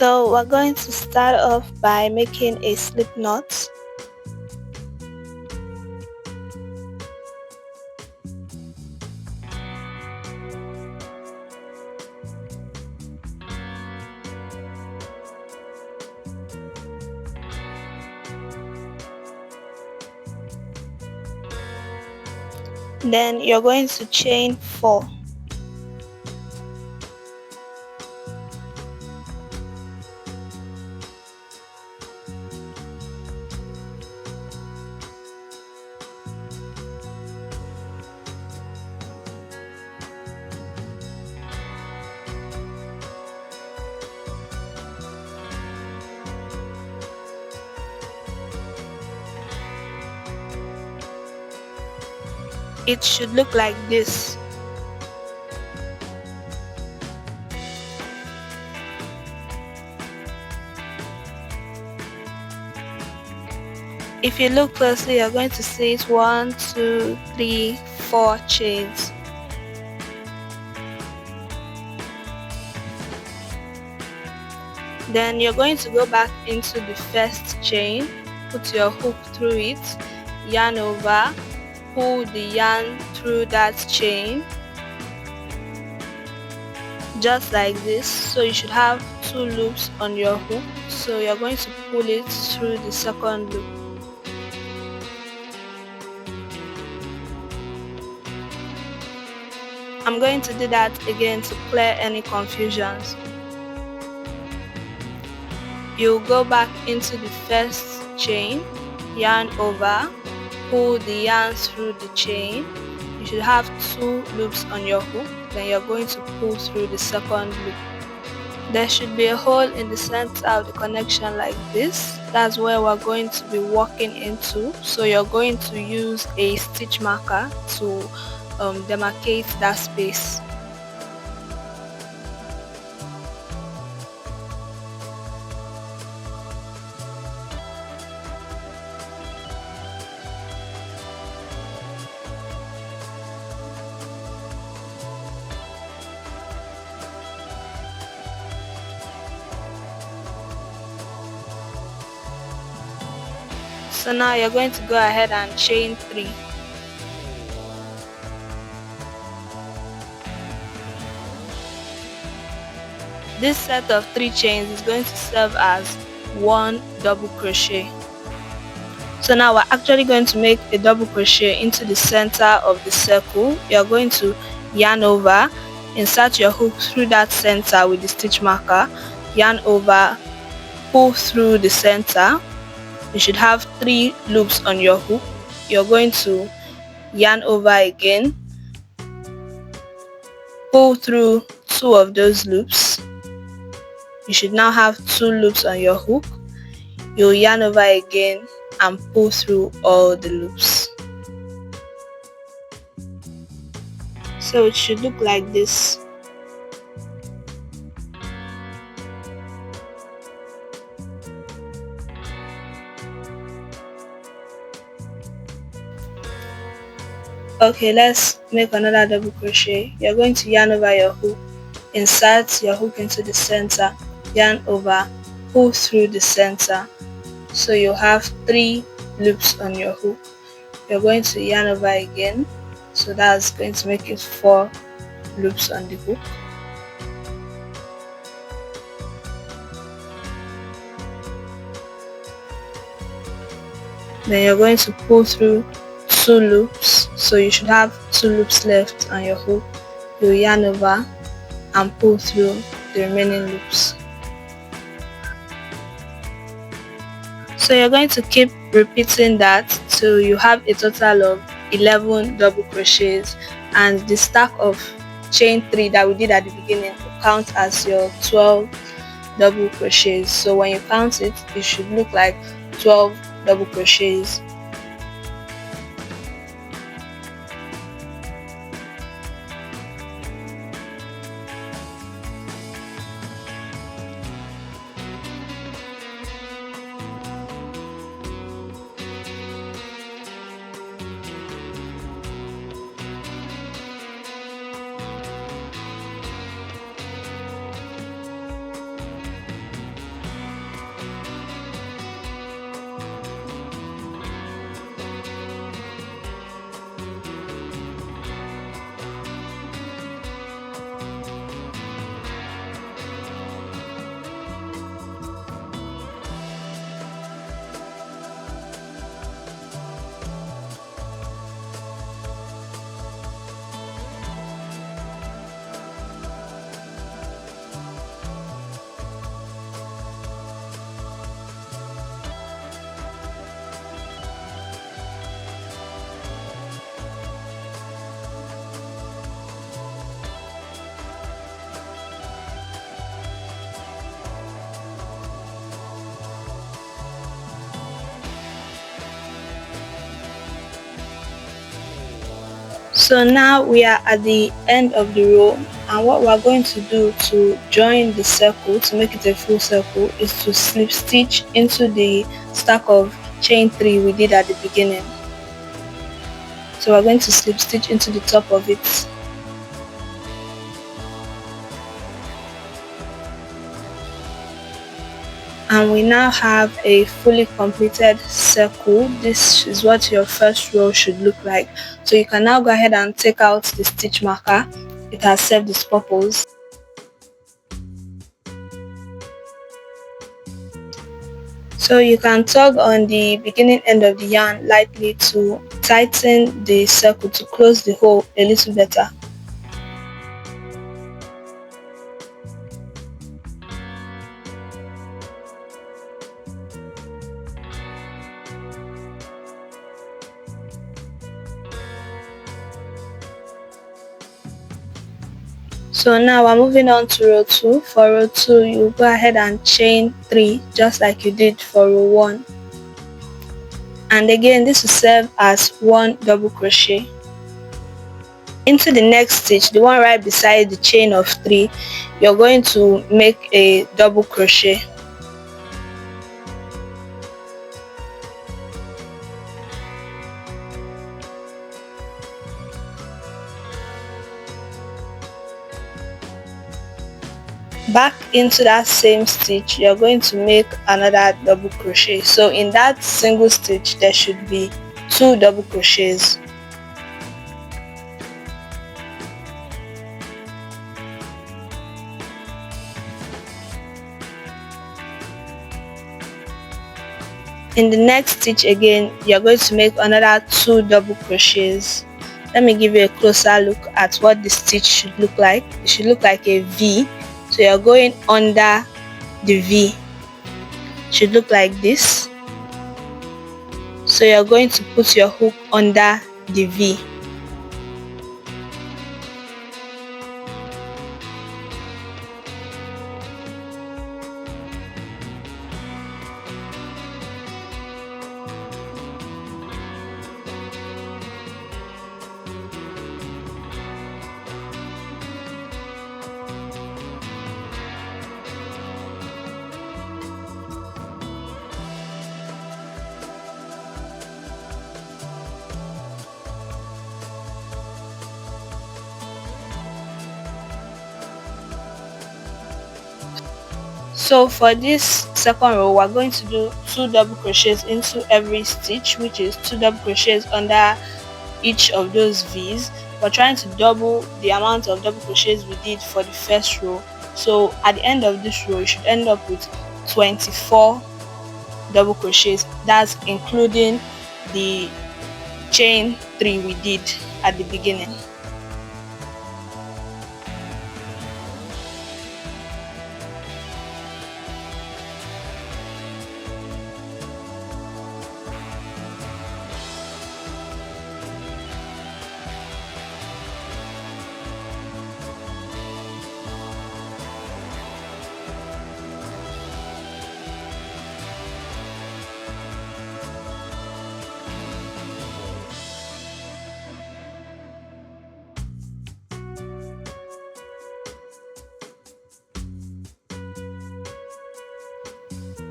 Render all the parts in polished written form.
So we're going to start off by making a slip knot. Then you're going to chain 4. It should look like this. If you look closely, you're going to see it 1, 2, 3, 4 chains. Then you're going to go back into the first chain, put your hook through it, yarn over, pull the yarn through that chain, just like this. So you should have 2 loops on your hook, so you're going to pull it through the second loop. I'm going to do that again to clear any confusions. You'll go back into the first chain, yarn over, pull the yarn through the chain. You should have 2 loops on your hook, then you're going to pull through the second loop. There should be a hole in the center of the connection like this. That's where we're going to be working into, so you're going to use a stitch marker to demarcate that space. So now you're going to go ahead and chain 3. This set of 3 chains is going to serve as 1 double crochet. So now we're actually going to make a double crochet into the center of the circle. You're going to yarn over, insert your hook through that center with the stitch marker, yarn over, pull through the center. You should have 3 loops on your hook. You're going to yarn over again, pull through 2 of those loops. You should now have 2 loops on your hook. You'll yarn over again and pull through all the loops. So it should look like this. Okay, let's make another double crochet. You're going to yarn over your hook, insert your hook into the center, yarn over, pull through the center. So you'll have 3 loops on your hook. You're going to yarn over again, so that's going to make it 4 loops on the hook. Then you're going to pull through 2 loops, so you should have 2 loops left on your hook. You'll yarn over and pull through the remaining loops. So you're going to keep repeating that till you have a total of 11 double crochets, and the stack of chain 3 that we did at the beginning will count as your 12 double crochets. So when you count it, it should look like 12 double crochets. So now we are at the end of the row, and what we are going to do to join the circle to make it a full circle is to slip stitch into the stack of chain 3 we did at the beginning. So we're going to slip stitch into the top of it. And we now have a fully completed circle. This is what your first row should look like. So you can now go ahead and take out the stitch marker. It has served its purpose. So you can tug on the beginning end of the yarn lightly to tighten the circle to close the hole a little better. So now we're moving on to row 2. For row 2, you go ahead and chain 3 just like you did for row 1. And again, this will serve as one double crochet. Into the next stitch, the one right beside the chain of 3, you're going to make a double crochet. Back into that same stitch, you're going to make another double crochet. So in that single stitch, there should be 2 double crochets. In the next stitch again, you're going to make another 2 double crochets. Let me give you a closer look at what the stitch should look like. It should look like a V. So you're going under the V. It should look like this. So you're going to put your hook under the V. So for this second row, we're going to do 2 double crochets into every stitch, which is 2 double crochets under each of those V's. We're trying to double the amount of double crochets we did for the first row. So at the end of this row, you should end up with 24 double crochets. That's including the chain 3 we did at the beginning.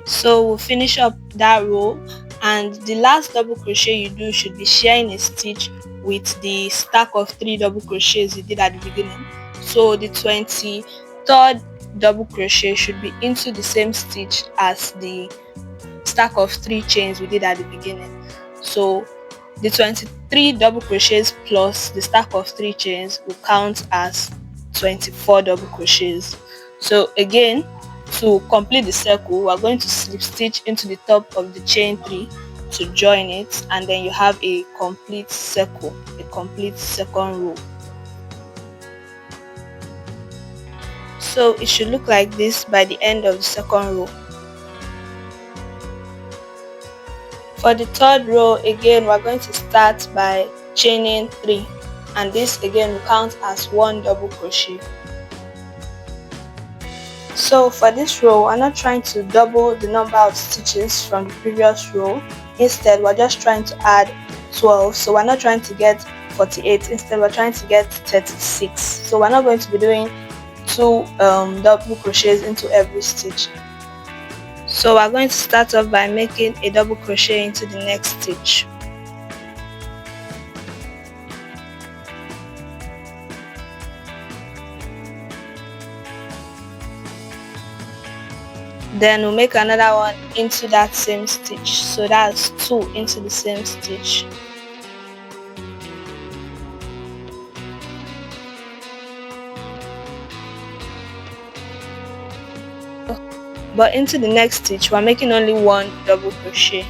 So we'll finish up that row, and the last double crochet you do should be sharing a stitch with the stack of 3 double crochets you did at the beginning. So the 23rd double crochet should be into the same stitch as the stack of 3 chains we did at the beginning. So the 23 double crochets plus the stack of 3 chains will count as 24 double crochets. So again, to complete the circle, we're going to slip stitch into the top of the chain 3 to join it, and then you have a complete circle, a complete second row. So it should look like this by the end of the second row. For the third row, again, we're going to start by chaining 3, and this again will count as 1 double crochet. So for this row, we're not trying to double the number of stitches from the previous row. Instead, we're just trying to add 12. So we're not trying to get 48. Instead, we're trying to get 36. So we're not going to be doing 2 double crochets into every stitch. So we're going to start off by making a double crochet into the next stitch. Then we'll make another one into that same stitch, so that's 2 into the same stitch. But into the next stitch we're making only 1 double crochet.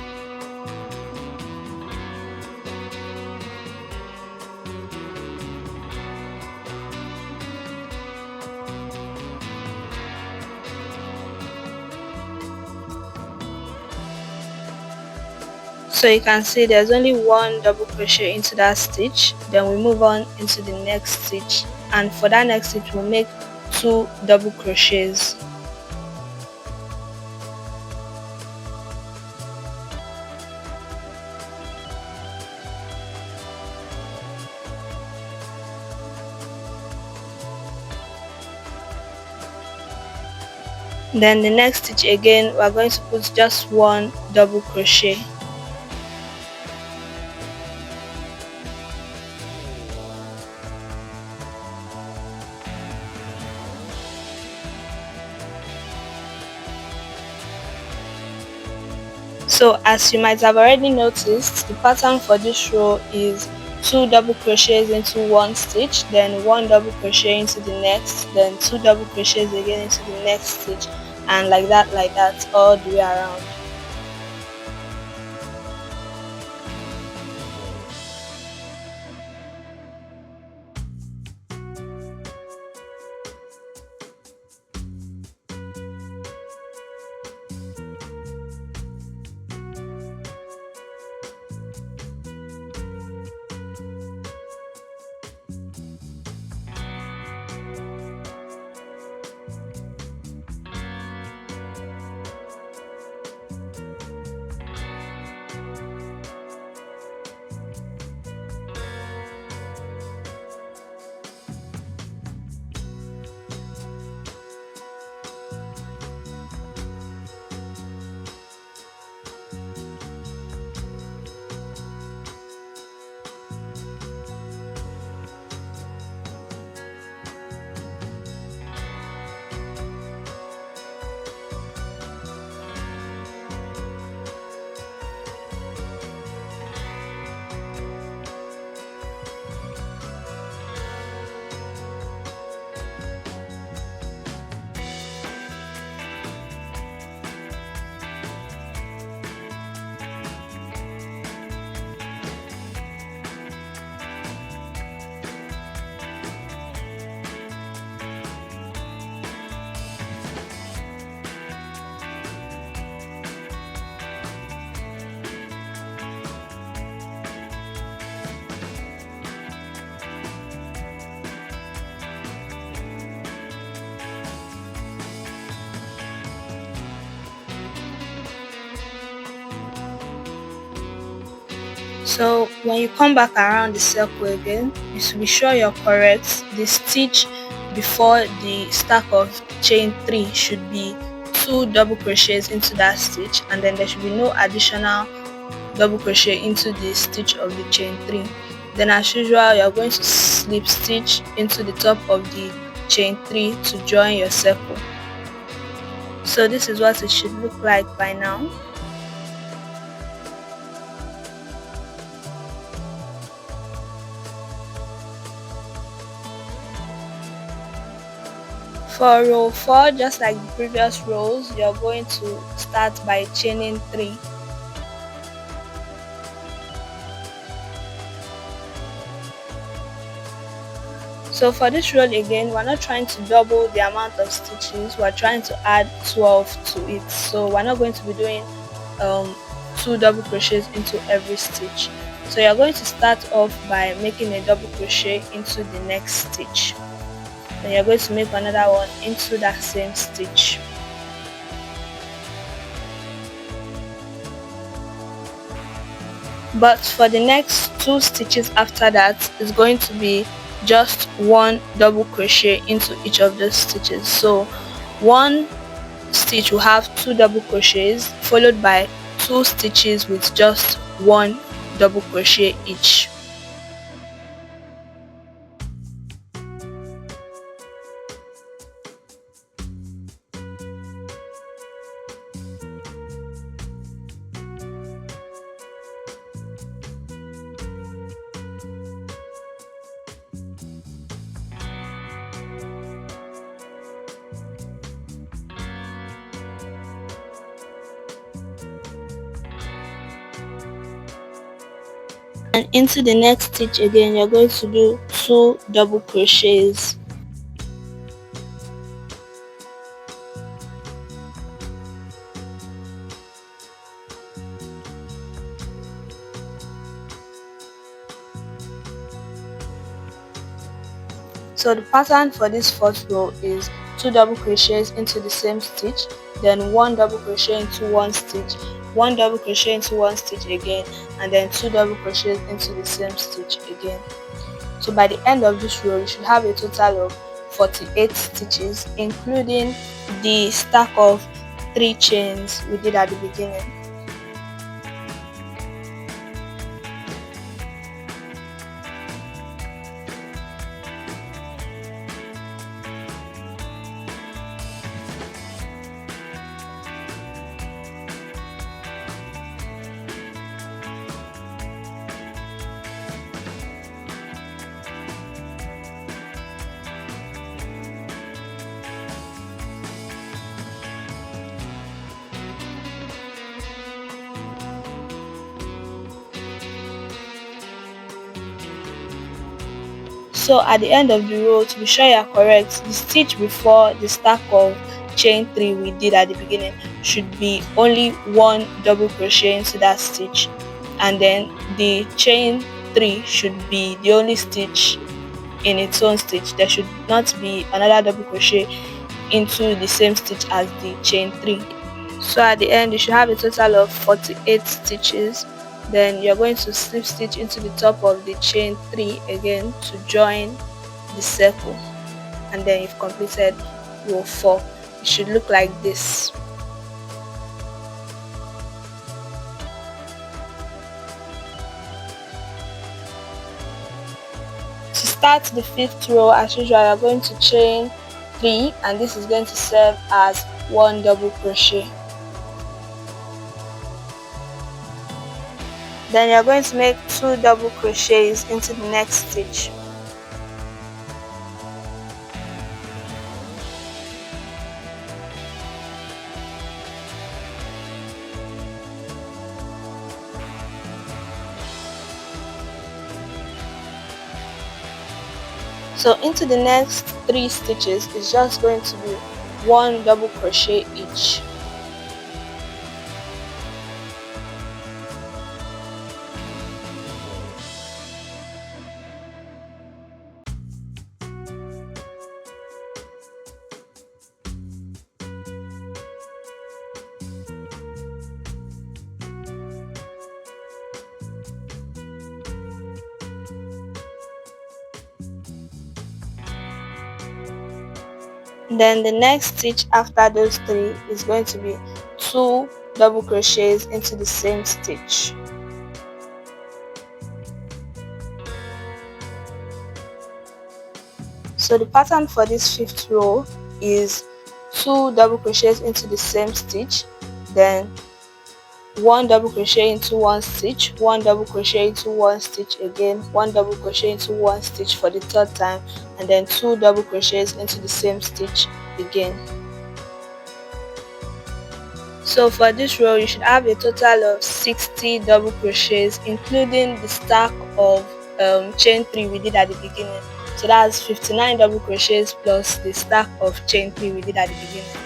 So you can see there's only 1 double crochet into that stitch. Then we move on into the next stitch, and for that next stitch we'll make 2 double crochets. Then the next stitch again we're going to put just 1 double crochet. So as you might have already noticed, the pattern for this row is 2 double crochets into 1 stitch, then 1 double crochet into the next, then 2 double crochets again into the next stitch, and like that all the way around. So when you come back around the circle again, you should be sure you're correct. The stitch before the stack of chain 3 should be 2 double crochets into that stitch, and then there should be no additional double crochet into the stitch of the chain 3. Then as usual, you're going to slip stitch into the top of the chain 3 to join your circle. So this is what it should look like by now. For row 4, just like the previous rows, you're going to start by chaining 3. So for this row again, we're not trying to double the amount of stitches, we're trying to add 12 to it. So we're not going to be doing 2 double crochets into every stitch. So you're going to start off by making a double crochet into the next stitch. Then you're going to make another one into that same stitch. But for the next 2 stitches after that is going to be just 1 double crochet into each of those stitches. So one stitch will have 2 double crochets followed by 2 stitches with just 1 double crochet each. And into the next stitch again, you're going to do 2 double crochets. So the pattern for this fourth row is 2 double crochets into the same stitch, then 1 double crochet into one stitch, 1 double crochet into one stitch again, and then 2 double crochets into the same stitch again. So by the end of this row, you should have a total of 48 stitches, including the stack of 3 chains we did at the beginning. So at the end of the row, to be sure you are correct, the stitch before the stack of chain 3 we did at the beginning should be only 1 double crochet into that stitch, and then the chain 3 should be the only stitch in its own stitch. There should not be another double crochet into the same stitch as the chain 3. So at the end, you should have a total of 48 stitches. Then you're going to slip stitch into the top of the chain 3 again to join the circle, and then you've completed row 4. It should look like this. To start the 5th row, as usual, you're going to chain 3, and this is going to serve as 1 double crochet. Then you're going to make 2 double crochets into the next stitch. So into the next 3 stitches is just going to be 1 double crochet each. Then the next stitch after those 3 is going to be 2 double crochets into the same stitch. So the pattern for this 5th row is 2 double crochets into the same stitch, then 1 double crochet into one stitch, 1 double crochet into one stitch again, 1 double crochet into one stitch for the 3rd time, and then 2 double crochets into the same stitch again. So for this row, you should have a total of 60 double crochets, including the stack of chain 3 we did at the beginning. So that's 59 double crochets plus the stack of chain 3 we did at the beginning.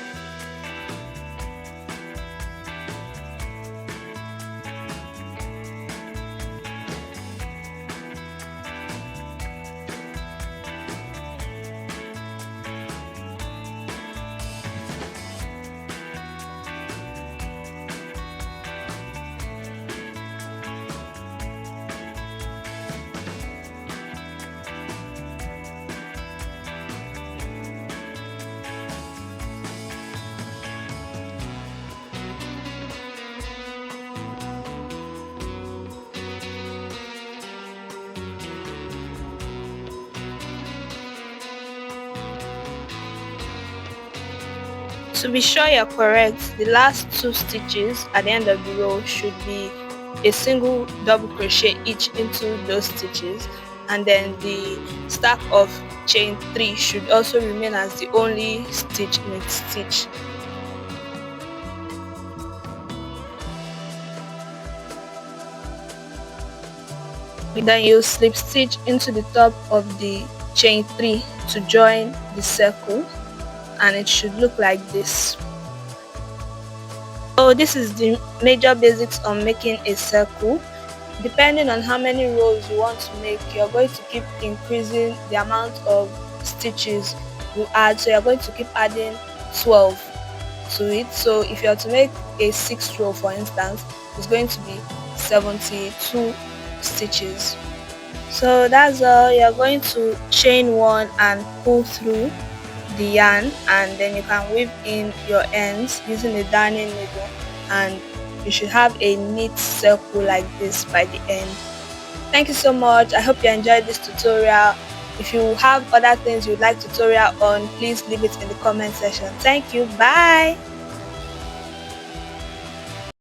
To be sure you're correct, the last 2 stitches at the end of the row should be a single double crochet each into those stitches, and then the stack of chain 3 should also remain as the only stitch in its stitch. Then you slip stitch into the top of the chain 3 to join the circle, and it should look like this. So this is the major basics on making a circle. Depending on how many rows you want to make, you're going to keep increasing the amount of stitches you add. So you're going to keep adding 12 to it. So if you're to make a 6th row, for instance, it's going to be 72 stitches. So that's all. You're going to chain 1 and pull through the yarn, and then you can weave in your ends using a darning needle, and you should have a neat circle like this by the end. Thank you so much. I hope you enjoyed this tutorial. If you have other things you'd like tutorial on, please leave it in the comment section. Thank you. Bye.